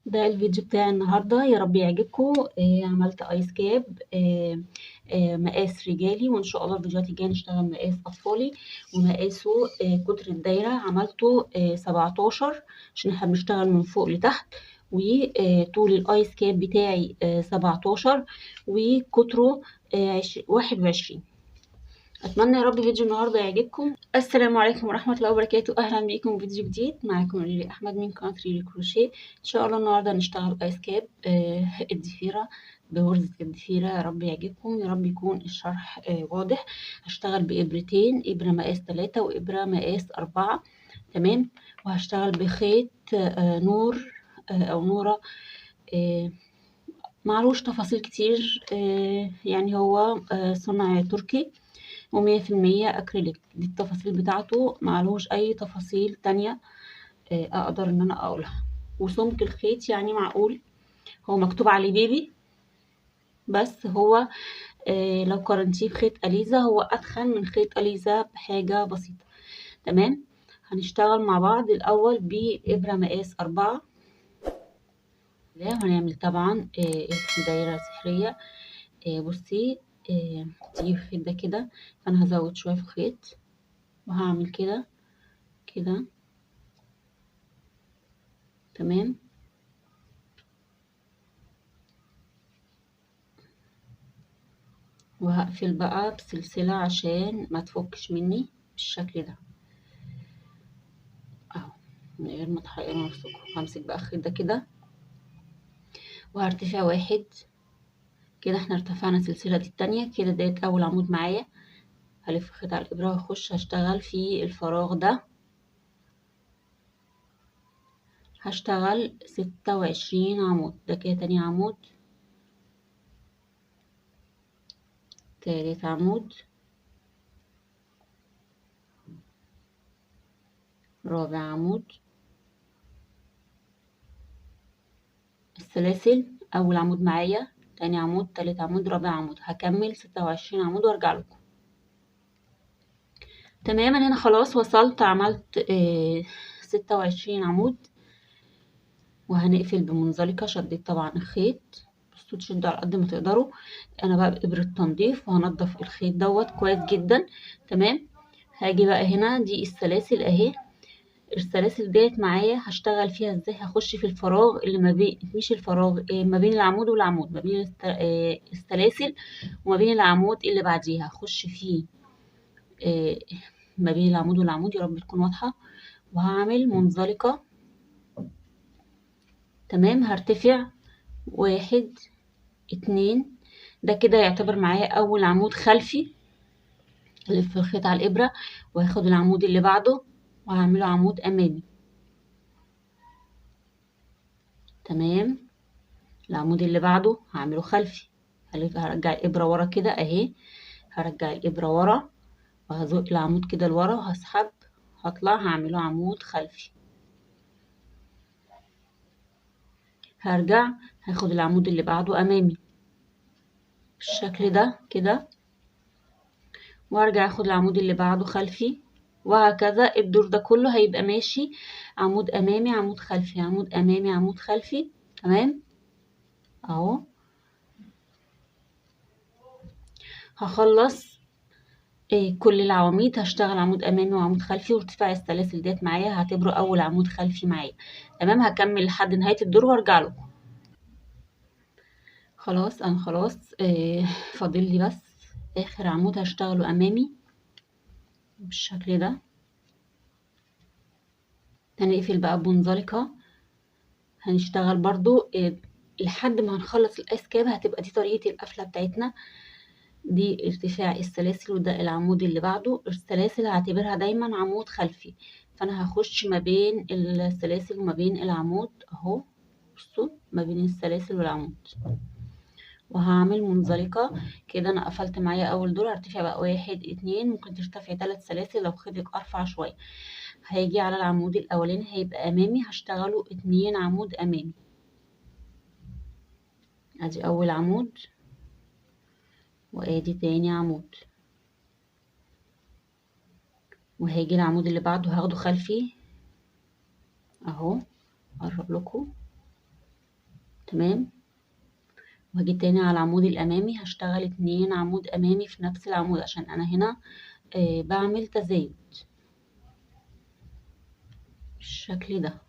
ده الفيديو بتاعي النهاردة، يا رب يعجبكم. عملت ايس كاب مقاس رجالي، وان شاء الله الفيديوهات الجايه نشتغل مقاس اطفالي. ومقاسه قطر الدايره عملته 17 عشان احنا بنشتغل من فوق لتحت. وطول الايس كاب بتاعي 17 وقطره 21. اتمنى يا رب فيديو النهارده يعجبكم. السلام عليكم ورحمه الله وبركاته، اهلا بيكم في فيديو جديد. معاكم ريلي احمد من قناه ريلي كروشيه. ان شاء الله النهارده هنشتغل ايس كاب الضفيره بغرزه الضفيره. يا رب يعجبكم، يا رب يكون الشرح واضح. هشتغل بابرتين، ابره مقاس 3 وابره مقاس 4. تمام. وهشتغل بخيط نور او نوره. آه، معلوش تفاصيل كتير، يعني هو صنع تركي و100% أكريليك. دي التفاصيل بتاعته، معلوش أي تفاصيل تانية أقدر إن أنا أقولها. وسمك الخيط يعني معقول، هو مكتوب عليه بيبي، بس هو لو قارنتيه بخيط أليزا هو أتخن من خيط أليزا بحاجة بسيطة. تمام. هنشتغل مع بعض الأول بإبرة مقاس 4. وهنعمل طبعا دايرة سحرية. بصي، تيجي الخيط ده كده، فأنا هزود شوية في الخيط وهعمل كده كده. تمام. وهقفل بقى بسلسلة عشان ما تفكش مني بالشكل ده اهو، من غير ما تحرقوا نفسكم. همسك بقى الخيط ده كده وهرتفع واحد كده. احنا ارتفعنا السلسلة دي التانية كده، ديت اول عمود معايا. هلف الخيط على الابرة واخش هشتغل في الفراغ ده. هشتغل 26 عمود. ده كده تاني عمود، تالت عمود، رابع عمود. السلاسل اول عمود معايا، تاني عمود، تالت عمود، رابع عمود. هكمل 26 عمود وارجع لكم. تمام. انا هنا خلاص وصلت، عملت 26 عمود. وهنقفل بمنزلقة. شديت طبعا الخيط، بصوا تشدوا على قد ما تقدروا. انا بقى بإبرة تنظيف وهنضف الخيط دوت كويس جدا. تمام. هاجي بقى هنا، دي السلاسل اهي. السلاسل ديت معايا هشتغل فيها ازاي. هخش في الفراغ اللي ما بين، مش الفراغ، ما بين العمود والعمود، ما بين السلاسل وما بين العمود اللي بعديها. هخش فيه آه، ما بين العمود والعمود، يا رب تكون واضحة. وهعمل منزلقة. تمام. هرتفع واحد، اتنين. ده كده يعتبر معايا اول عمود خلفي. الف الخيط على الابرة وهاخد العمود اللي بعده وهعمله عمود امامي. تمام. العمود اللي بعده هعمله خلفي. هرجع الابرة ورا كده اهي. هرجع الابرة ورا وهزق العمود كده لورا وهسحب، هطلع هعمله عمود خلفي. هرجع هاخد العمود اللي بعده امامي بالشكل ده كده، وارجع اخد العمود اللي بعده خلفي. وهكذا الدور ده كله هيبقى ماشي عمود امامي، عمود خلفي، عمود امامي، عمود خلفي. تمام اهو. هخلص كل العواميد. هشتغل عمود امامي وعمود خلفي، وارتفاع السلاسل ديت معايا هعتبره اول عمود خلفي معايا. تمام. هكمل لحد نهاية الدور وارجع لكم. خلاص انا خلاص فاضل لي بس اخر عمود هشتغله امامي بالشكل ده. هنقفل بقى بمنزلقة. هنشتغل برضو لحد ما هنخلص الايس كاب. هتبقى دي طريقة القفلة بتاعتنا. دي ارتفاع السلاسل وده العمود اللي بعده. السلاسل هعتبرها دايما عمود خلفي، فانا هخش ما بين السلاسل وما بين العمود اهو. بصوا ما بين السلاسل والعمود وهعمل منزلقة كده. انا قفلت معايا اول دور. هرتفع بقى واحد، اتنين، ممكن ترتفعي 3 سلاسل لو خدك ارفع شوية. هيجي على العمود الاولاني هيبقى امامي، هشتغله 2 عمود امامي. ادي اول عمود وادي تاني عمود. وهيجي العمود اللي بعده هاخده خلفي اهو. اقرب لكم تمام. وهاجي تاني على العمود الامامي هشتغل 2 عمود امامي في نفس العمود، عشان انا هنا بعمل تزايد بالشكل ده.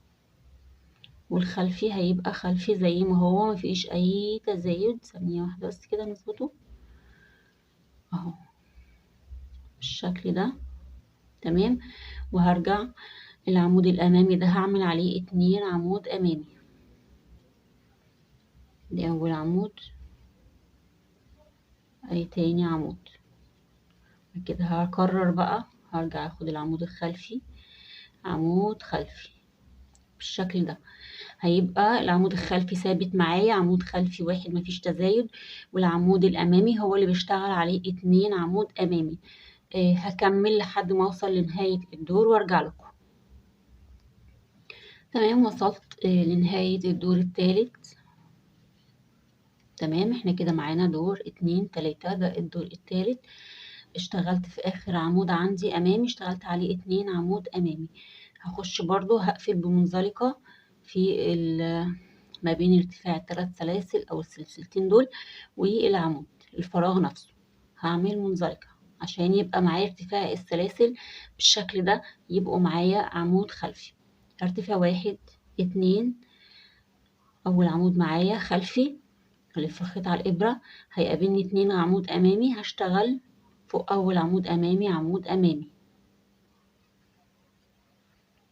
والخلفي هيبقى خلفي زي ما هو، مفيش اي تزايد. ثانية واحدة بس كده نظبطه اهو بالشكل ده. تمام. وهرجع العمود الامامي ده هعمل عليه 2 عمود امامي. دي اول عمود، اي تاني عمود. كده هكرر بقى، هرجع اخد العمود الخلفي، عمود خلفي بالشكل ده. هيبقى العمود الخلفي ثابت معايا، عمود خلفي واحد مفيش تزايد، والعمود الامامي هو اللي بيشتغل عليه 2 عمود امامي. هكمل لحد ما اوصل لنهاية الدور وارجع لكم. تمام، وصلت لنهاية الدور الثالث. تمام، احنا كده معانا دور 2 3، ده الدور الثالث. اشتغلت في اخر عمود عندي امامي، اشتغلت عليه 2 عمود امامي. هخش برضو هقفل بمنزلقة في ما بين ارتفاع الثلاث سلاسل او السلسلتين دول والعمود الفراغ نفسه. هعمل منزلقة عشان يبقى معايا ارتفاع السلاسل بالشكل ده، يبقوا معايا عمود خلفي. ارتفاع 1 2، اول عمود معايا خلفي، هلف الخيط على الابرة، هيقابلني 2 عمود امامي، هشتغل فوق اول عمود امامي عمود امامي،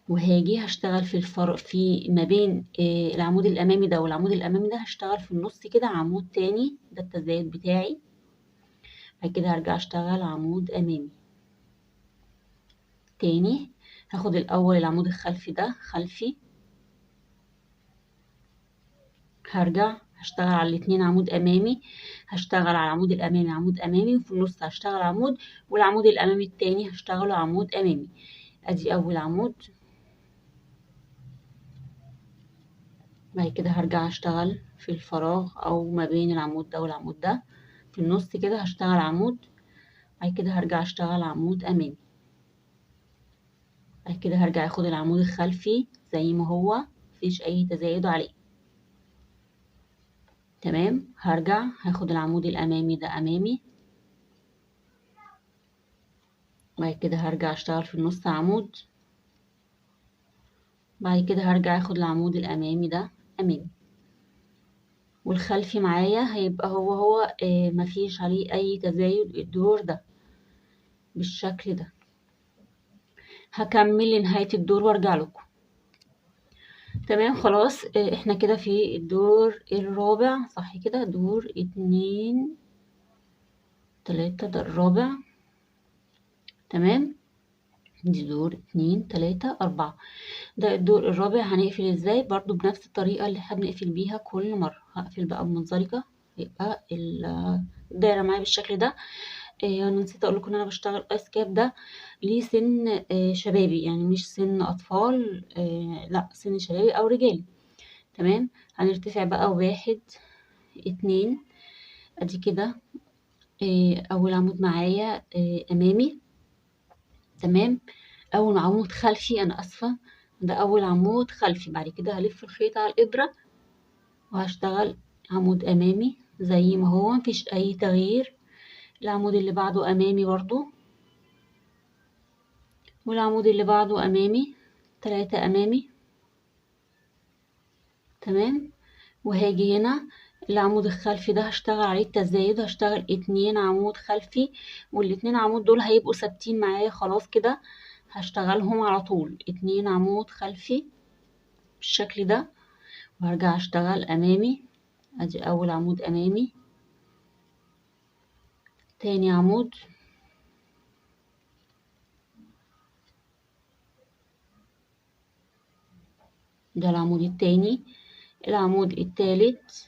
وهاجي هشتغل في الفرق في ما بين العمود الامامي ده والعمود الامامي ده، هشتغل في النص كده عمود تاني، ده التزايد بتاعي. بعد كده هرجع اشتغل عمود امامي تاني. هاخد الاول العمود الخلفي ده خلفي، هرجع هشتغل على الاتنين عمود امامي، هشتغل على العمود الامامي عمود امامي، وفي النص هشتغل عمود، والعمود الامامي التاني هشتغله عمود امامي. ادي اول عمود. بعد كده هرجع اشتغل في الفراغ او ما بين العمود ده والعمود ده، في النص كده هشتغل عمود. بعد كده هرجع اشتغل عمود امامي. بعد كده هرجع اخد العمود الخلفي زي ما هو، مفيش اي تزايد عليه. تمام، هرجع هاخد العمود الامامي ده امامي. بعد كده هرجع اشتغل في النص عمود. بعد كده هرجع اخد العمود الامامي ده امامي، والخلفي معايا هيبقى هو مفيش عليه اي تزايد الدور ده بالشكل ده. هكمل لنهاية الدور وارجع لكم. تمام خلاص، احنا كده في الدور الرابع صح كده، دور 2 3، ده الرابع. تمام، دي دور 2 3 4، ده الدور الرابع. هنقفل ازاي؟ برضو بنفس الطريقة اللي احنا بنقفل بيها كل مرة. هقفل بقى بمنزلقة، يبقى الدايرة معايا بالشكل ده. انا نسيت اقول لكم ان انا بشتغل ايس كاب ده ليه سن شبابي، يعني مش سن اطفال، لا سن شبابي او رجالي. تمام، هنرتفع بقى 1 2، ادي كده اول عمود معايا امامي. تمام، اول عمود خلفي، انا اسفة، ده اول عمود خلفي. بعد كده هلف الخيط على الابرة وهشتغل عمود امامي زي ما هو، مفيش اي تغيير. العمود اللي بعده امامي برضو، والعمود اللي بعده امامي، 3 امامي. تمام، وهاجي هنا العمود الخلفي ده هشتغل عليه التزايد، هشتغل 2 عمود خلفي، والاتنين عمود دول هيبقوا ثابتين معايا خلاص كده، هشتغلهم على طول 2 عمود خلفي بالشكل ده. وهرجع اشتغل امامي، ادي اول عمود امامي، تاني عمود، ده العمود التاني، العمود التالت.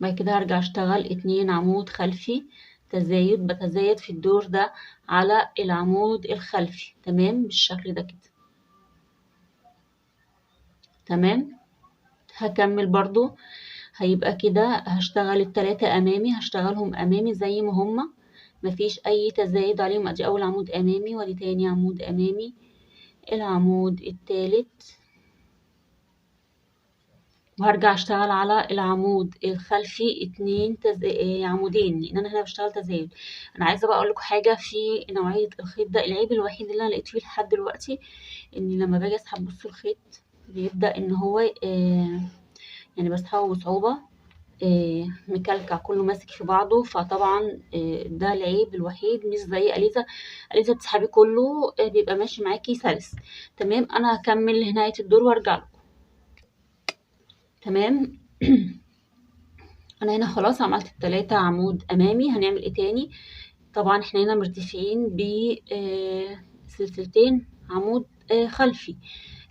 بعد كده هرجع اشتغل 2 عمود خلفي تزايد، بتزايد في الدور ده على العمود الخلفي. تمام بالشكل ده كده. تمام، هكمل برضو، هيبقى كده هشتغل ال3 امامي، هشتغلهم امامي زي ما هما، مفيش اي تزايد عليهم. ادي اول عمود امامي، وادي تاني عمود امامي، العمود التالت، وهرجع اشتغل على العمود الخلفي عمودين، لان انا هنا بشتغل تزايد. انا عايزه بقى اقول لكم حاجه في نوعيه الخيط ده. العيب الوحيد اللي انا لقيت فيه لحد دلوقتي ان لما باجي اسحب، بصوا الخيط بيبدا ان هو يعني بسحبه بصعوبه، مكلكع كله ماسك في بعضه. فطبعا ده العيب الوحيد، مش زي اليزا. اليزا بتسحبي كله بيبقى ماشي معاكي سلس. تمام، انا هكمل لنهايه الدور وارجع لكم. تمام. انا هنا خلاص عملت التلاتة عمود امامي. هنعمل ايه تاني؟ طبعا احنا هنا مرتفعين بسلسلتين عمود خلفي،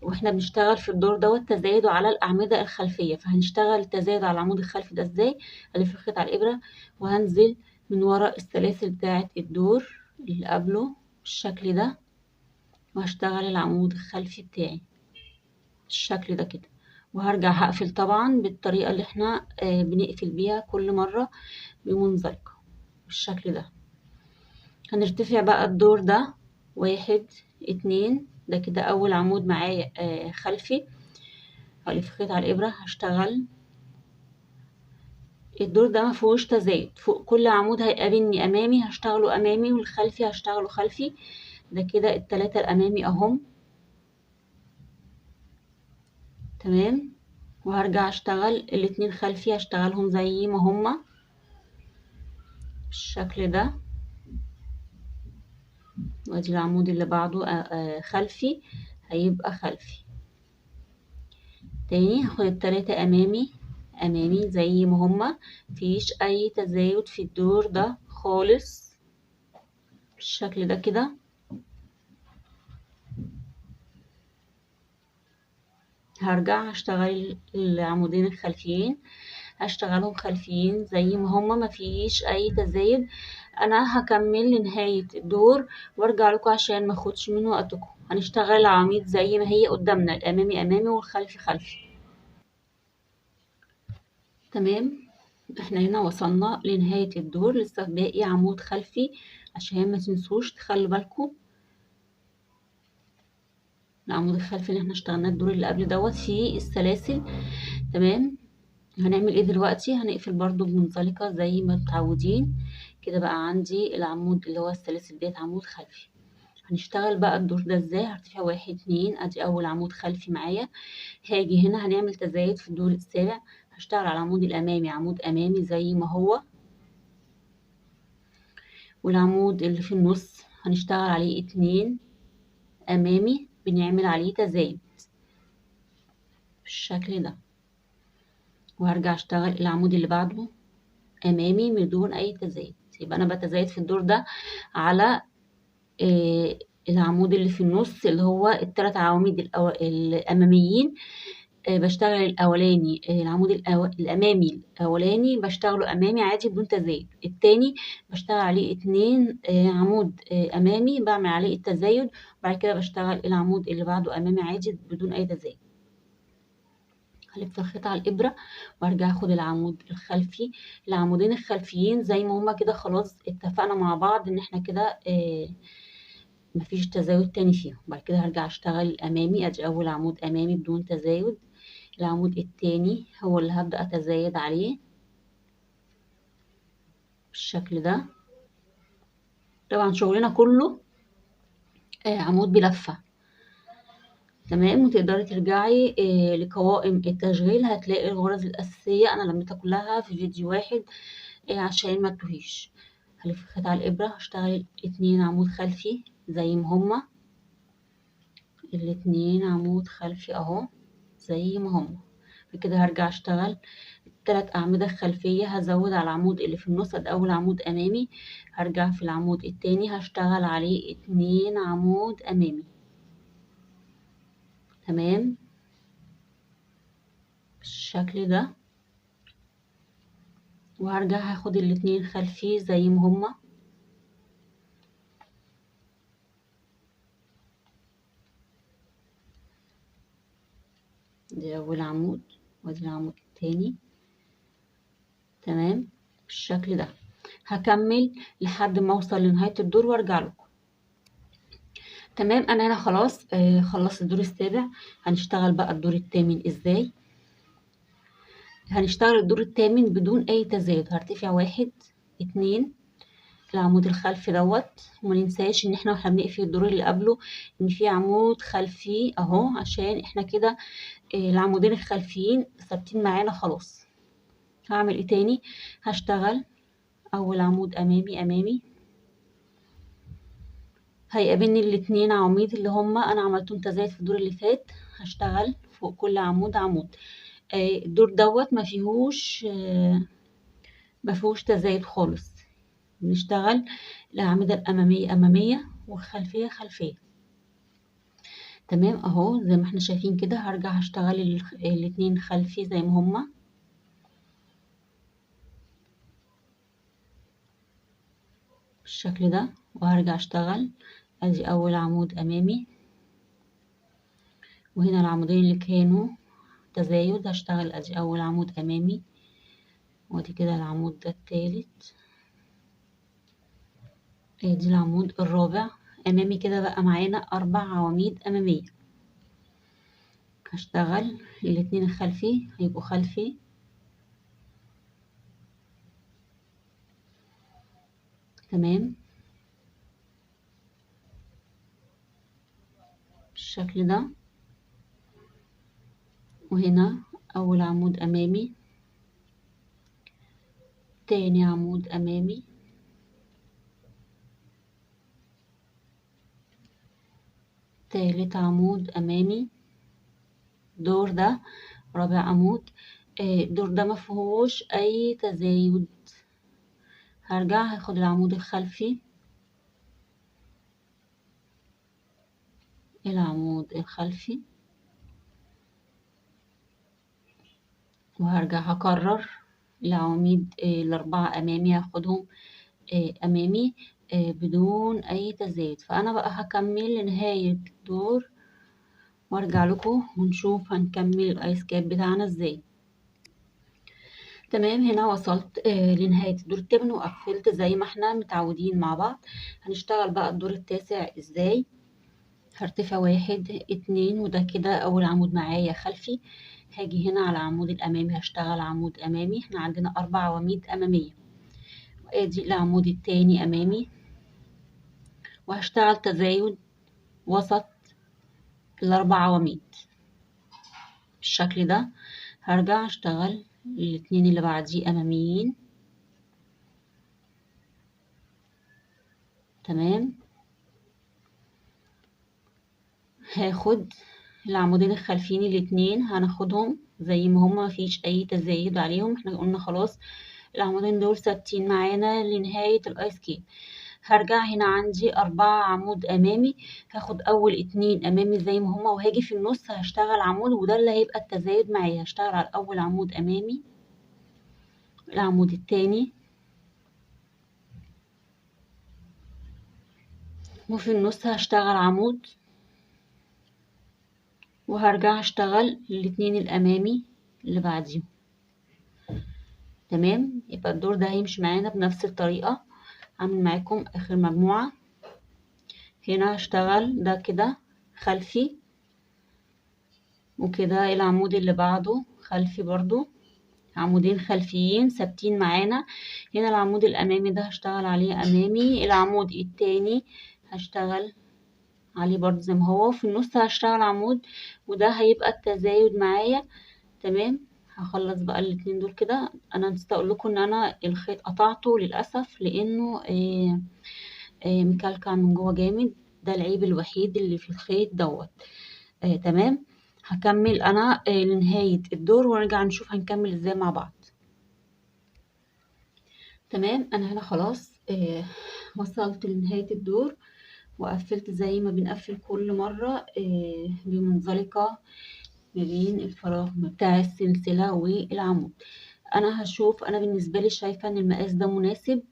واحنا بنشتغل في الدور دوت تزايد على الاعمده الخلفيه. فهنشتغل تزايد على العمود الخلفي ده ازاي؟ هلف الخيط على الابره وهنزل من ورا السلاسل بتاعه الدور اللي قبله بالشكل ده، وهشتغل العمود الخلفي بتاعي بالشكل ده كده. وهرجع هقفل طبعا بالطريقه اللي احنا بنقفل بيها كل مره بمنزلقه بالشكل ده. هنرتفع بقى الدور ده 1 2. ده كده اول عمود معايا خلفي. هلف خيط على الابره هشتغل الدور ده، مفيهوش تزايد. فوق كل عمود هيقابلني امامي هشتغله امامي، والخلفي هشتغله خلفي. ده كده التلاتة الامامي اهم. تمام. وهرجع اشتغل الاتنين خلفي، هشتغلهم زي ما هما بالشكل ده. وادي العمود اللي بعده خلفي، هيبقى خلفي تاني. هاخد التلاتة امامي امامي زي ما هما، مفيش اي تزايد في الدور ده خالص بالشكل ده كده. هرجع هشتغل العمودين الخلفيين، هشتغلهم خلفيين زي ما هما، مفيش اي تزايد. انا هكمل لنهاية الدور وارجع لكم عشان ما اخدش من وقتكم. هنشتغل العواميد زي ما هي قدامنا، الامامي امامي والخلفي خلفي. تمام. احنا هنا وصلنا لنهاية الدور، لسه باقي عمود خلفي عشان ما تنسوش تخلوا بالكم. العمود الخلفي اللي احنا اشتغلناه الدور اللي قبل دوت فيه السلاسل. تمام. هنعمل ايه دلوقتي؟ هنقفل برضو بمنزلقة زي ما متعودين كده. بقى عندي العمود اللي هو السلاسل ديت عمود خلفي. هنشتغل بقى الدور ده ازاي؟ هرتفع 1 2. ادي اول عمود خلفي معايا. هاجي هنا هنعمل تزايد في الدور السابع. هشتغل على العمود الامامي عمود امامي زي ما هو، والعمود اللي في النص هنشتغل عليه 2 امامي بنعمل عليه تزايد بالشكل ده. وهرجع اشتغل العمود اللي بعده امامي بدون اي تزايد. يبقى انا بتزايد في الدور ده على العمود اللي في النص اللي هو الثلاث عواميد الاماميين. بشتغل الاولاني العمود الامامي الاولاني بشتغله امامي عادي بدون تزايد. التاني بشتغل عليه 2 عمود امامي بعمل عليه التزايد. وبعد كده بشتغل العمود اللي بعده امامي عادي بدون اي تزايد. هلف الخيط على الابره وارجع اخد العمود الخلفي. العمودين الخلفيين زي ما هما كده خلاص اتفقنا مع بعض ان احنا كده مفيش تزايد تاني فيهم. بعد كده هرجع اشتغل الامامي. ادي اول عمود امامي بدون تزايد. العمود التاني هو اللي هبدأ اتزايد عليه بالشكل ده. طبعا شغلنا كله عمود بلفة. تمام. وتقدري ترجعي لقوائم التشغيل، هتلاقي الغرز الأساسية أنا لميتها كلها في فيديو واحد عشان ما تتوهيش. هلف الخيط على الإبرة، هشتغل 2 عمود خلفي زي ما هما. الاتنين عمود خلفي اهو زي ما هما. كده هرجع اشتغل 3 أعمدة خلفية. هزود على العمود اللي في النص ده أول عمود أمامي. هرجع في العمود التاني هشتغل عليه 2 عمود أمامي. تمام بالشكل ده. وهرجع هاخد الاتنين خلفي زي ما هما. دي أول عمود وادي العمود التاني. تمام بالشكل ده. هكمل لحد ما اوصل لنهاية الدور وارجع لكم. تمام. انا هنا خلاص خلصت الدور السابع. هنشتغل بقى الدور الثامن ازاي. هنشتغل الدور الثامن بدون اي تزايد. هرتفع 1 2 العمود الخلفي دوت، وما ننساش ان احنا واحنا بنقفل الدور اللي قبله ان في عمود خلفي اهو، عشان احنا كده العمودين الخلفيين ثابتين معانا خلاص. هعمل ايه تاني؟ هشتغل اول عمود امامي، هيقابلني الاتنين عواميد اللي هما انا عملتهم تزايد في الدور اللي فات. هشتغل فوق كل عمود عمود. الدور دوت ما فيهوش تزايد خالص. بنشتغل الأعمدة الأمامية أمامية والخلفية خلفية. تمام اهو زي ما احنا شايفين كده. هرجع هشتغل الاتنين خلفي زي ما هما بالشكل ده، وهرجع اشتغل. ادي اول عمود امامي، وهنا العمودين اللي كانوا تزايد هشتغل. ادي اول عمود امامي، وادي كده العمود ده التالت، ادي العمود الرابع امامي. كده بقى معانا 4 عواميد امامية. هشتغل الاتنين الخلفي هيبقوا خلفي، تمام بالشكل ده. وهنا اول عمود امامي، تاني عمود امامي، تالت عمود امامي. الدور ده رابع عمود. الدور ده مفيهوش اي تزايد. هرجع هاخد العمود الخلفي، العمود الخلفي، وهرجع هكرر العواميد الاربعة امامي. هاخدهم امامي بدون اي تزايد. فانا بقى هكمل لنهاية الدور وارجع لكم ونشوف هنكمل الايس كاب بتاعنا ازاي. تمام هنا وصلت لنهاية الدور التامن وقفلت زي ما احنا متعودين مع بعض. هنشتغل بقى الدور التاسع ازاي. هرتفع 1 2 وده كده اول عمود معايا خلفي. هاجي هنا على العمود الامامي هشتغل عمود امامي. احنا عندنا 4 عواميد امامية، وادي العمود التاني امامي، وهشتغل تزايد وسط ال4 عواميد بالشكل ده. هرجع اشتغل الاتنين اللي بعديه اماميين، تمام. هاخد العمودين الخلفيين الاتنين هناخدهم زي ما هما، مفيش اي تزايد عليهم. احنا قلنا خلاص العمودين دول ثابتين معانا لنهاية الايس كيب. هرجع هنا عندي 4 عمود امامي. هاخد اول 2 امامي زي ما هما، وهاجي في النص هشتغل عمود، وده اللي هيبقى التزايد معايا. هشتغل على اول عمود امامي، العمود التاني، وفي النص هشتغل عمود، وهرجع اشتغل الاتنين الامامي اللي بعديهم. تمام يبقى الدور ده هيمشي معانا بنفس الطريقة. هعمل معاكم اخر مجموعة. هنا هشتغل ده كده خلفي، وكده العمود اللي بعده خلفي برضو، عمودين خلفيين ثابتين معانا. هنا العمود الامامي ده هشتغل عليه امامي، العمود التاني هشتغل عليه برضو زي ما هو، وفي النص هشتغل عمود، وده هيبقى التزايد معايا. تمام هخلص بقى الاتنين دول كده. انا نسيت اقول لكم ان انا الخيط قطعته للاسف لانه مكلكع من جوه جامد. ده العيب الوحيد اللي في الخيط دوت. تمام هكمل انا لنهاية الدور ونرجع نشوف هنكمل ازاي مع بعض. تمام انا هنا خلاص وصلت لنهاية الدور وقفلت زي ما بنقفل كل مرة بمنزلقة ما بين الفراغ بتاع السلسلة والعمود. انا هشوف، انا بالنسبة لي شايفة ان المقاس ده مناسب.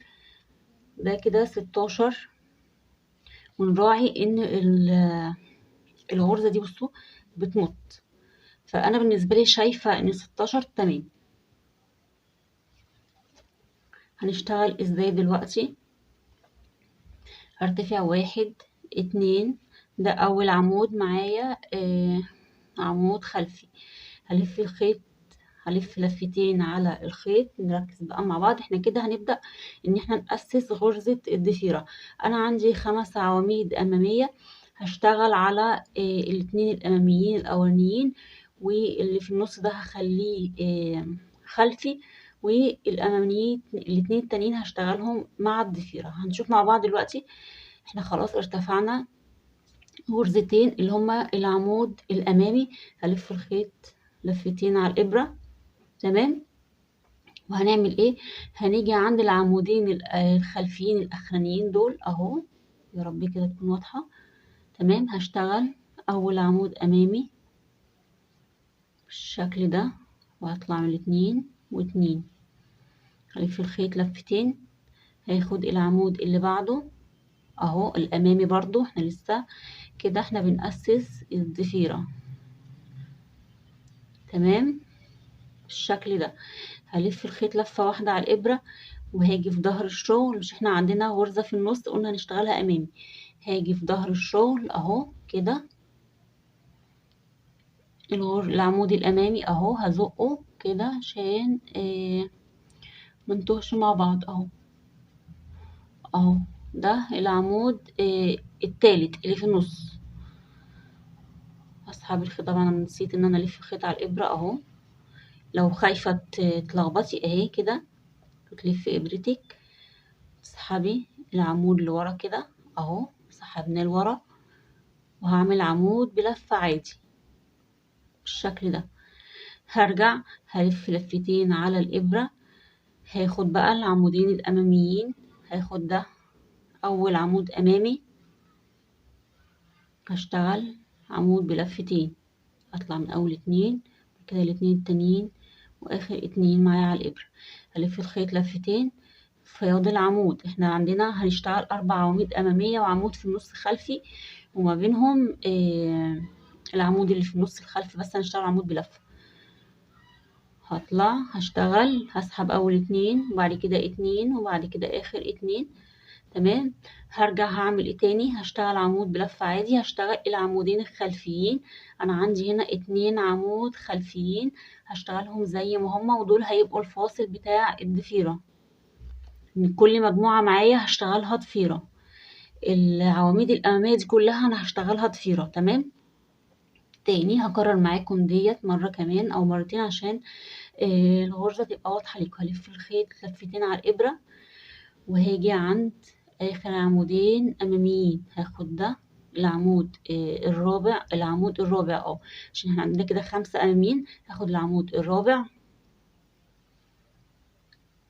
ده كده 16، ونراعي ان الغرزة دي بصوا بتمط، فانا بالنسبة لي شايفة ان 16 تمام. هنشتغل ازاي دلوقتي. هرتفع 1 2 ده اول عمود معايا عمود خلفي. هلف الخيط هلف لفتين على الخيط. نركز بقى مع بعض، احنا كده هنبدأ ان احنا نأسس غرزة الضفيرة. انا عندي 5 عواميد امامية، هشتغل على الاتنين الاماميين الاولانيين، واللي في النص ده هخليه خلفي، والاماميين الاتنين التانيين هشتغلهم مع الضفيرة. هنشوف مع بعض دلوقتي. احنا خلاص ارتفعنا غرزتين اللي هما العمود الامامي، هلف الخيط لفتين على الابرة. تمام. وهنعمل ايه؟ هنيجي عند العمودين الخلفيين الاخرانيين دول اهو، يا رب كده تكون واضحة. تمام. هشتغل اول عمود امامي بالشكل ده، وهطلع من 2 و2، هلف الخيط لفتين، هاخد العمود اللي بعده اهو الامامي برضو. احنا لسه كده احنا بنأسس الضفيرة. تمام بالشكل ده. هلف الخيط لفة واحدة على الإبرة، وهاجي في ظهر الشغل. مش احنا عندنا غرزة في النص قلنا هنشتغلها أمامي، هاجي في ظهر الشغل اهو كده، العمود الأمامي اهو هزقه كده عشان منتوهش مع بعض اهو. اهو ده العمود التالت اللي في النص. هسحب الخيط، طبعا انا نسيت ان انا الف الخيط على الإبرة اهو. لو خايفة تلخبطي اهي كده، وتلفي ابرتك، تسحبي العمود لورا كده اهو، سحبناه لورا، وهعمل عمود بلفة عادي بالشكل ده. هرجع هلف لفتين على الإبرة، هاخد بقى العمودين الأماميين، هاخد ده أول عمود أمامي، هشتغل عمود بلفتين، أطلع من أول 2 كده الاتنين التانيين، وآخر 2 معايا على الإبرة، هلف الخيط لفتين، فياض عمود. احنا عندنا هنشتغل 4 عواميد أمامية وعمود في النص خلفي، وما بينهم العمود اللي في النص الخلفي بس هنشتغل عمود بلفة. هطلع هشتغل، هسحب أول 2 وبعد كده 2 وبعد كده آخر 2. تمام. هرجع هعمل ايه تاني؟ هشتغل عمود بلفة عادي، هشتغل العمودين الخلفيين. انا عندي هنا 2 عمود خلفيين هشتغلهم زي ما هما، ودول هيبقوا الفاصل بتاع الضفيرة. من كل مجموعة معايا هشتغلها ضفيرة، العواميد الأمامية دي كلها أنا هشتغلها ضفيرة. تمام. تاني هكرر معاكم ديت مرة كمان أو مرتين عشان الغرزة تبقى واضحة ليكم. هلف الخيط لفتين على الإبرة، وهاجي عند آخر عمودين أماميين، هاخد ده العمود الرابع، العمود الرابع اه، عشان احنا عندنا كده 5 أماميين، هاخد العمود الرابع.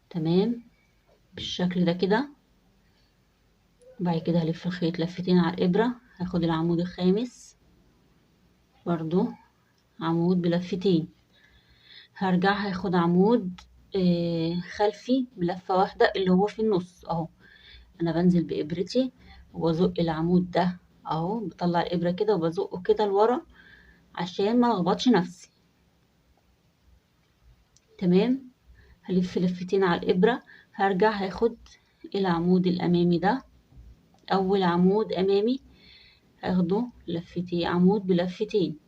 تمام بالشكل ده كده. بعد كده هلف الخيط لفتين على الإبرة، هاخد العمود الخامس برضو عمود بلفتين، هرجع هاخد عمود خلفي بلفة واحدة اللي هو في النص اهو. انا بنزل بإبرتي وبزق العمود ده اهو، بطلع الإبرة كده وبزقه كده لورا عشان ما لخبطش نفسي. تمام. هلف لفتين على الإبرة، هرجع هاخد العمود الأمامي ده أول عمود أمامي، هاخده لفتين عمود بلفتين،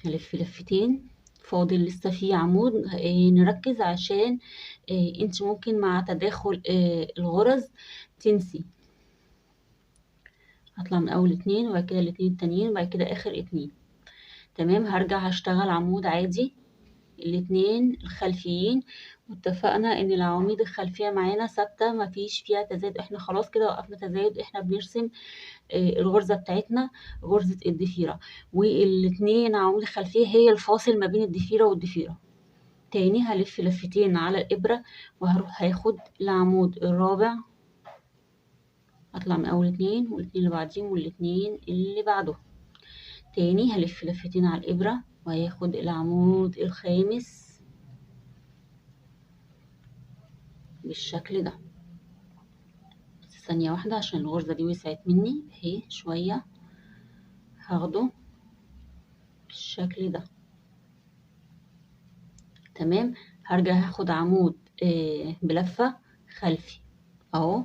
هلف لفتين، فاضل لسه فيه عمود نركز عشان انت ممكن مع تداخل الغرز تنسي. هطلع من اول 2 وبعد كده الاتنين التانيين وبعد كده اخر 2. تمام. هرجع هشتغل عمود عادي الاتنين الخلفيين، واتفقنا ان العواميد الخلفيه معانا ثابته مفيش فيها تزايد، احنا خلاص كده وقفنا تزايد، احنا بنرسم الغرزه بتاعتنا غرزه الضفيره، والاتنين عواميد الخلفيه هي الفاصل ما بين الضفيره والضفيره. تاني هلف لفتين على الإبرة، وهروح هاخد العمود الرابع، اطلع من اول 2 والاتنين اللي بعديهم والاتنين اللي بعده. تاني هلف لفتين على الإبرة وهاخد العمود الخامس بالشكل ده. بس ثانية واحدة عشان الغرزة دي وسعت مني اهي شوية، هاخده بالشكل ده. تمام. هرجع هاخد عمود بلفة خلفي اهو،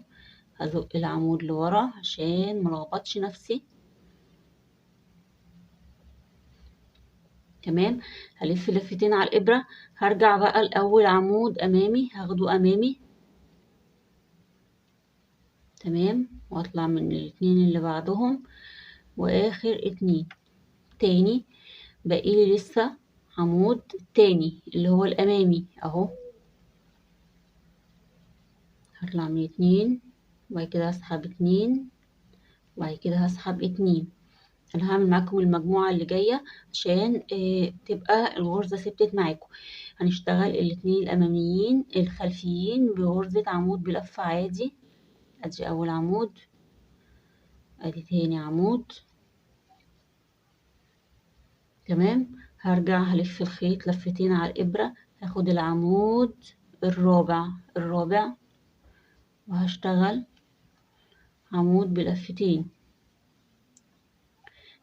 هزق العمود لورا عشان ملخبطش نفسي. تمام. هلف لفتين على الإبرة، هرجع بقى لأول عمود أمامي هاخده أمامي، تمام، واطلع من الاتنين اللي بعدهم واخر اتنين تاني، بقيلي لسه عمود تاني اللي هو الأمامي اهو، هطلع من اتنين وبعد كده هسحب اتنين وبعد كده هسحب اتنين. انا هعمل معاكم المجموعة اللي جاية عشان تبقى الغرزة ثبتت معاكم. هنشتغل الاتنين الأماميين الخلفيين بغرزة عمود بلفة عادي، ادي أول عمود، ادي تاني عمود، تمام. هرجع هلف الخيط لفتين على الإبرة، هاخد العمود الرابع وهشتغل عمود بلفتين،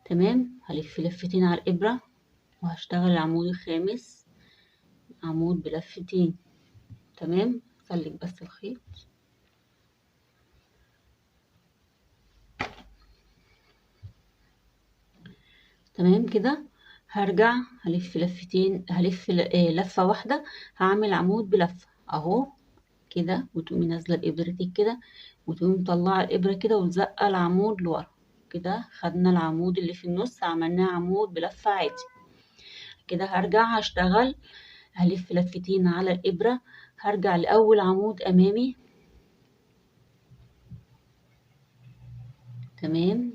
تمام. هلف لفتين على الإبرة وهشتغل العمود الخامس عمود بلفتين، تمام. سلك بس الخيط، تمام كده. هرجع هلف لفتين، هلف لفة واحدة، هعمل عمود بلفة اهو كده، وتقومي نازلة بإبرتك كده وتقومي مطلعة الإبرة كده وتزقة العمود لورا كده، خدنا العمود اللي في النص عملناه عمود بلفة عادي. كده هرجع هشتغل، هلف لفتين على الإبرة، هرجع لأول عمود أمامي، تمام،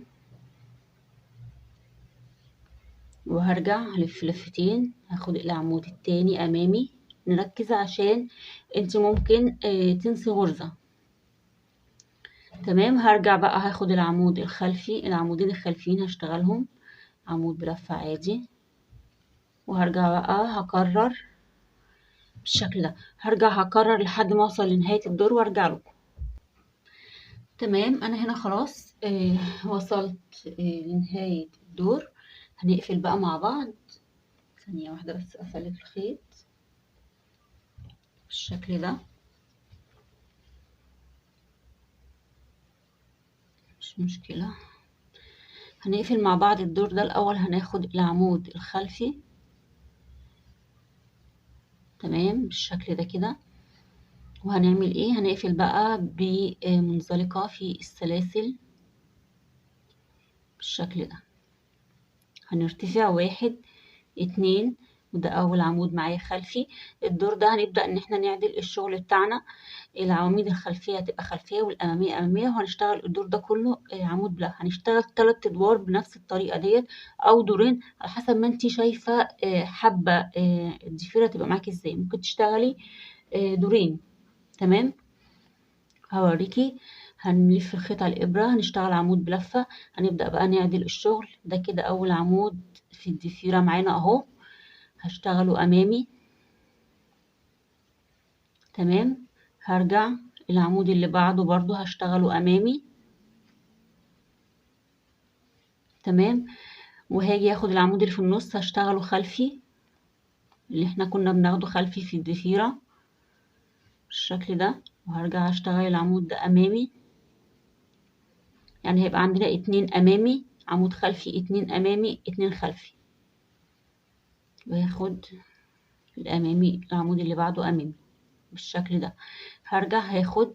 وهرجع هلف لفتين هاخد العمود التاني أمامي. نركز عشان انت ممكن تنسي غرزة، تمام. هرجع بقى هاخد العمود الخلفي، العمودين الخلفيين هشتغلهم عمود بلفة عادي، وهرجع بقى هكرر بالشكل ده، هرجع هكرر لحد ما اوصل لنهاية الدور وارجع لكم. تمام، انا هنا خلاص وصلت لنهاية الدور. هنقفل بقى مع بعض، ثانية واحدة بس اسلك الخيط بالشكل ده، مش مشكلة. هنقفل مع بعض الدور ده. الاول هناخد العمود الخلفي، تمام، بالشكل ده كده. وهنعمل ايه، هنقفل بقى بمنزلقة في السلاسل بالشكل ده. هنرتفع واحد اتنين، وده اول عمود معايا خلفي. الدور ده هنبدأ ان احنا نعدل الشغل بتاعنا، العواميد الخلفية هتبقى خلفية والامامية امامية، وهنشتغل الدور ده كله عمود بلا. هنشتغل 3 ادوار بنفس الطريقة ديت او دورين على حسب ما انت شايفة حابة الضفيرة تبقى معاكي ازاي. ممكن تشتغلي دورين، تمام. هوريكي. هنلف الخيط على الإبرة، هنشتغل عمود بلفة، هنبدأ بقى نعدل الشغل. ده كده أول عمود في الضفيرة معانا أهو، هشتغله أمامي، تمام. هرجع العمود اللي بعده برضو هشتغله أمامي، تمام. وهاجي اخد العمود اللي في النص هشتغله خلفي، اللي احنا كنا بناخده خلفي في الضفيرة بالشكل ده، وهرجع اشتغل العمود ده أمامي. يعني هيبقى عندنا 2 أمامي عمود خلفي، 2 أمامي، 2 خلفي، وهاخد الأمامي العمود اللي بعده أمامي بالشكل ده. هرجع هاخد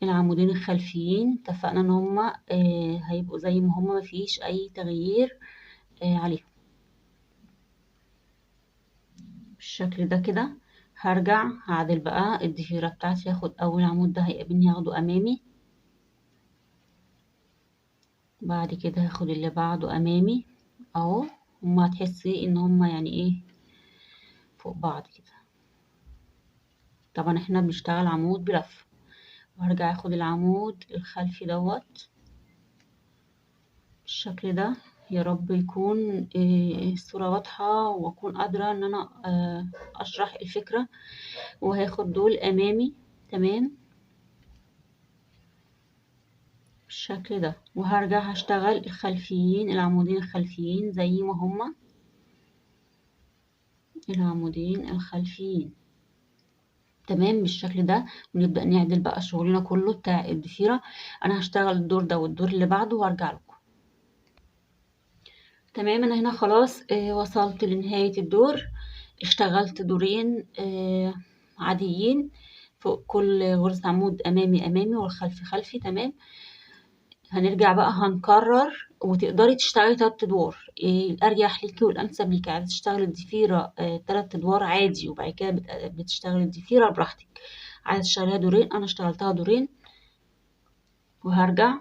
العمودين الخلفيين، اتفقنا ان هما هيبقوا زي ما هما، مفيش اي تغيير عليهم بالشكل ده كده. هرجع هعدل بقى الضفيرة بتاعتي، هاخد اول عمود ده هيقابلني هاخده امامي، بعد كده هاخد اللي بعده امامي اهو. هما هتحسي ان هما يعني ايه فوق بعض كده. طبعا احنا بنشتغل عمود بلف، وهرجع اخد العمود الخلفي دوت بالشكل ده. يا رب يكون الصورة واضحة واكون قادرة ان انا اشرح الفكرة. وهاخد دول امامي، تمام، بالشكل ده. وهرجع هشتغل الخلفيين، العمودين الخلفيين زي ما هما، العمودين الخلفيين، تمام، بالشكل ده. ونبدأ نعدل بقى شغلنا كله بتاع الضفيرة. انا هشتغل الدور ده والدور اللي بعده وارجع لكم. تمام. انا هنا خلاص وصلت لنهاية الدور. اشتغلت دورين عاديين فوق كل غرزة عمود امامي والخلفي خلفي. تمام. هنرجع بقى هنكرر، وتقدري تشتغلي 3 ادوار الاريح ليكي والانسب ليكي. عايزه تشتغلي الضفيره 3 ادوار عادي، وبعد كده بتشتغلي الضفيره براحتك. عايزه تشتغليها دورين، انا اشتغلتها دورين. وهرجع.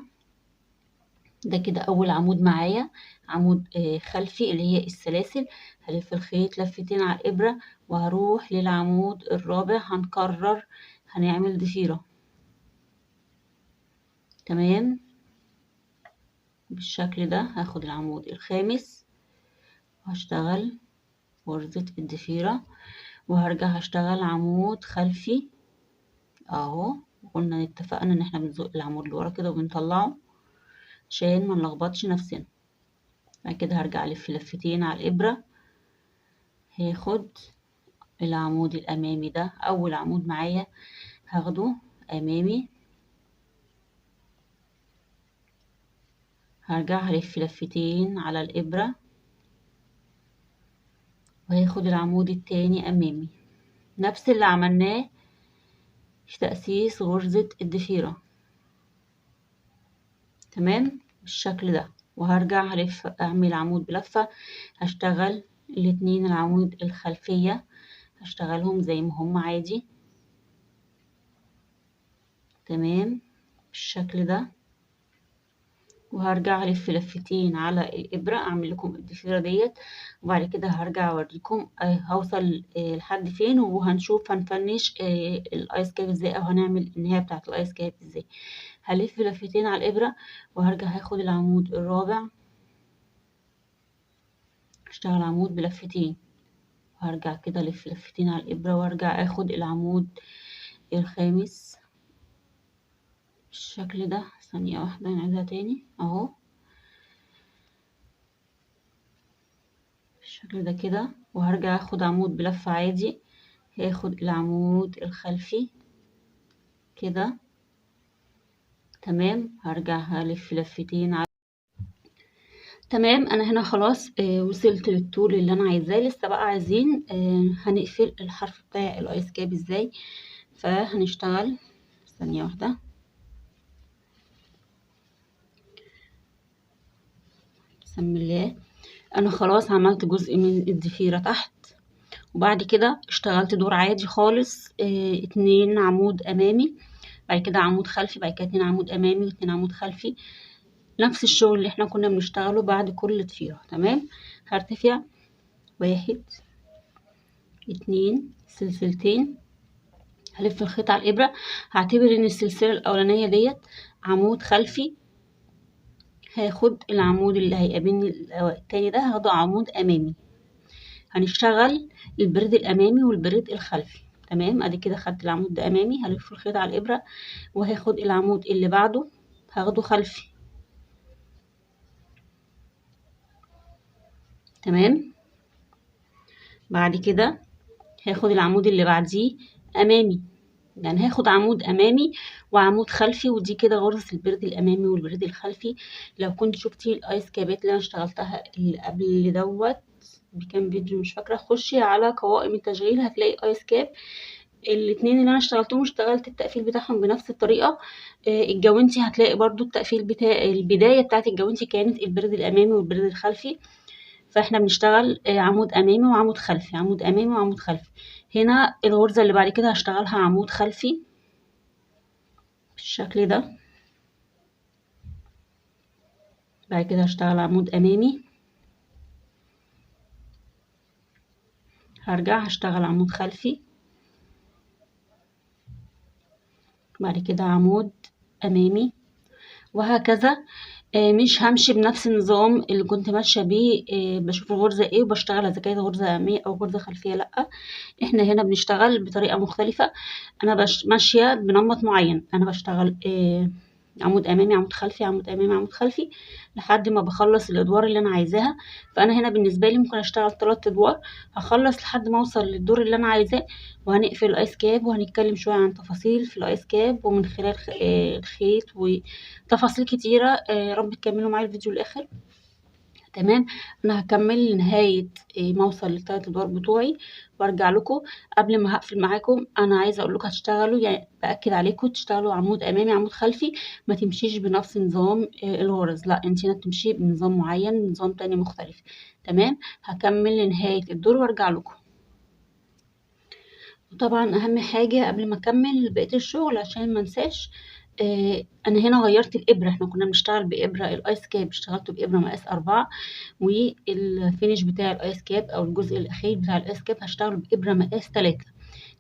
ده كده اول عمود معايا، عمود خلفي اللي هي السلاسل. هلف الخيط لفتين على الابره وهروح للعمود الرابع. هنكرر، هنعمل ضفيره. تمام. بالشكل ده هاخد العمود الخامس وهشتغل غرزة الضفيرة، وهرجع هشتغل عمود خلفي اهو. قلنا اتفقنا ان احنا بنزق العمود لورا كده وبنطلعه عشان ما نلخبطش نفسنا. بعد كده هرجع الف لفتين على الابرة. هاخد العمود الامامي ده اول عمود معايا، هاخده امامي. هرجع هلف لفتين على الابرة وهاخد العمود التاني امامي، نفس اللي عملناه في تأسيس غرزة الضفيرة. تمام بالشكل ده. وهرجع هلف اعمل عمود بلفة. هشتغل الاتنين العمود الخلفية، هشتغلهم زي ما هم عادي. تمام بالشكل ده. وهرجع الف لفتين على الابرة اعمل لكم الضفيرة ديت، وبعد كده هرجع اوريكم هوصل لحد فين، وهنشوف هنفنش الايس كاب ازاي، او هنعمل النهاية بتاعة الايس كاب ازاي. هلف لفتين على الابرة وهرجع هاخد العمود الرابع، اشتغل عمود بلفتين، وهرجع كده الف لفتين على الابرة وارجع اخد العمود الخامس بالشكل ده. ثانية واحدة نعيدها تاني اهو بالشكل ده كده. وهرجع اخد عمود بلفة عادي، هاخد العمود الخلفي كده. تمام. هرجع هلف لفتين على. تمام. انا هنا خلاص وصلت للطول اللي انا عايزاه. لسه بقى عايزين هنقفل الحرف بتاع الايس كاب ازاي. فهنشتغل ثانية واحدة. بسم الله. انا خلاص عملت جزء من الضفيرة تحت، وبعد كده اشتغلت دور عادي خالص 2 عمود امامي، بعد كده عمود خلفي، بعد كده 2 عمود امامي و2 عمود خلفي. نفس الشغل اللي احنا كنا بنشتغله بعد كل ضفيرة. تمام. هرتفع 1 2 سلسلتين، هلف الخيط على الابرة. هعتبر ان السلسلة الاولانية ديت عمود خلفي، هاخد العمود اللي هيقابلني التاني ده هاخده عمود امامي. هنشتغل البرد الامامي والبرد الخلفي. تمام. ادي كده خدت العمود ده امامي، هلف الخيط على الابره وهاخد العمود اللي بعده هاخده خلفي. تمام. بعد كده هاخد العمود اللي بعديه امامي، يعني هاخد عمود امامي وعمود خلفي. ودي كده غرزة البرد الامامي والبرد الخلفي. لو كنت شفتي الايس كابات اللي انا اشتغلتها اللي قبل دوت بكام فيديو مش فاكره، خشي على قوائم التشغيل هتلاقي ايس كاب الاتنين اللي انا اشتغلتهم، اشتغلت التقفيل بتاعهم بنفس الطريقه. الجوانتي هتلاقي برضو التقفيل بتاع البدايه بتاعت الجوانتي كانت البرد الامامي والبرد الخلفي. فاحنا بنشتغل عمود امامي وعمود خلفي، عمود امامي وعمود خلفي. هنا الغرزه اللي بعد كده هشتغلها عمود خلفي بالشكل ده. بعد كده هشتغل عمود امامي، هرجع هشتغل عمود خلفي، بعد كده عمود امامي، وهكذا. مش همشي بنفس النظام اللي كنت ماشيه بيه. بشوف الغرزه ايه وبشتغل اذا كانت غرزه اماميه او غرزه خلفيه. لا، احنا هنا بنشتغل بطريقه مختلفه. انا ماشيه بنمط معين. انا بشتغل عمود امامي عمود خلفي عمود امامي عمود خلفي لحد ما بخلص الادوار اللي انا عايزاها. فانا هنا بالنسبه لي ممكن اشتغل 3 ادوار، هخلص لحد ما اوصل للدور اللي انا عايزاه، وهنقفل الايس كاب وهنتكلم شويه عن تفاصيل في الايس كاب ومن خلال الخيط وتفاصيل كتيره. يا رب تكملوا معايا الفيديو للاخر. تمام. انا هكمل لنهايه ما اوصل للثلاث ادوار بتوعي وارجع لكم. قبل ما هقفل معاكم انا عايزه اقول لكم هتشتغلوا، يعني باكد عليكم تشتغلوا عمود امامي عمود خلفي، ما تمشيش بنفس نظام الغرز، لا انت هنا تمشي بنظام معين، نظام تاني مختلف. تمام. هكمل لنهايه الدور وارجع لكم. وطبعا اهم حاجه قبل ما اكمل بقيه الشغل عشان ما انساش، انا هنا غيرت الابره. احنا كنا بنشتغل بابره الايس كاب، اشتغلت بابره مقاس 4، والفينش بتاع الايس كاب او الجزء الاخير بتاع الايس كاب هشتغل بابره مقاس 3.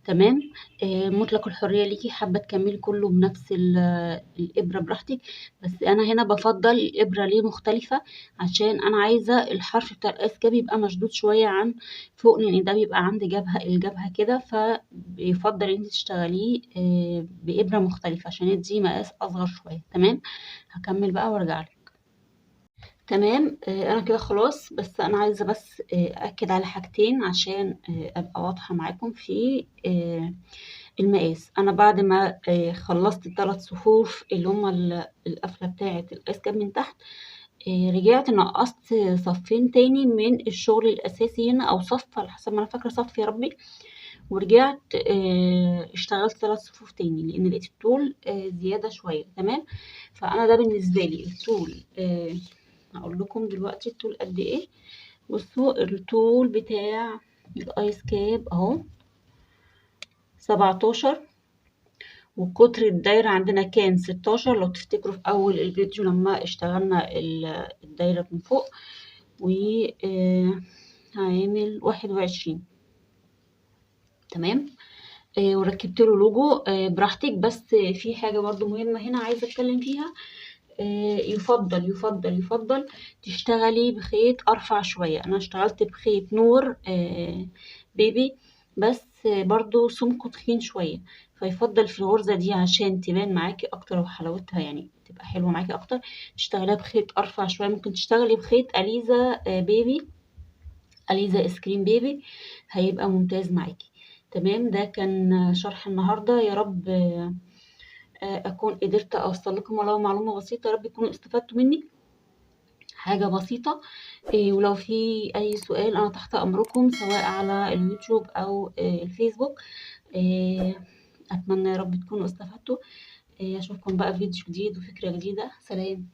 تمام. مطلق الحريه ليكي، حابه تكملي كله بنفس الابره براحتك، بس انا هنا بفضل الابره ليه مختلفه، عشان انا عايزه الحرف بتاع الايس كاب يبقى مشدود شويه عن فوق، لان ده بيبقى عند الجبهه كده، فبيفضل انت تشتغليه بابره مختلفه عشان يدي مقاس اصغر شويه. تمام. هكمل بقى وارجع لك. تمام. انا كده خلاص، بس انا عايزه بس اكد على حاجتين عشان ابقى واضحه معاكم في المقاس. انا بعد ما خلصت الثلاث صفوف اللي هم القفله بتاعه الايس كاب من تحت، رجعت نقصت صفين تاني من الشغل الاساسي هنا، او صف على حسب ما انا فاكره، صف يا ربي. ورجعت اشتغلت 3 صفوف تاني لان لقيت الطول زياده شويه. تمام. فانا ده بالنسبه لي الطول، هقول لكم دلوقتي الطول قد ايه. بصوا الطول بتاع الايس كاب اهو 17، وقطر الدايرة عندنا كان 16 لو تفتكروا في أول الفيديو لما اشتغلنا الدايرة من فوق، وعامل 21. تمام. وركبت له لوجو براحتك، بس في حاجة برضو مهمة هنا عايزة اتكلم فيها. يفضل تشتغلي بخيط ارفع شوية. انا اشتغلت بخيط نور بيبي، بس برضو سمكه تخين شوية، فيفضل في الغرزة دي عشان تبان معاكي اكتر وحلاوتها يعني تبقى حلوة معاكي اكتر، تشتغليها بخيط ارفع شوية. ممكن تشتغلي بخيط اليزا بيبي، اليزا اسكرين بيبي، هيبقى ممتاز معاكي. تمام. ده كان شرح النهاردة، يا رب اكون قدرت اوصل لكم ولو معلومه بسيطه، يا رب تكونوا استفدتوا مني حاجه بسيطه. ولو في اي سؤال انا تحت امركم، سواء على اليوتيوب او الفيسبوك. آه، اتمنى يا رب تكونوا استفدتوا. اشوفكم بقى في فيديو جديد وفكره جديده. سلام.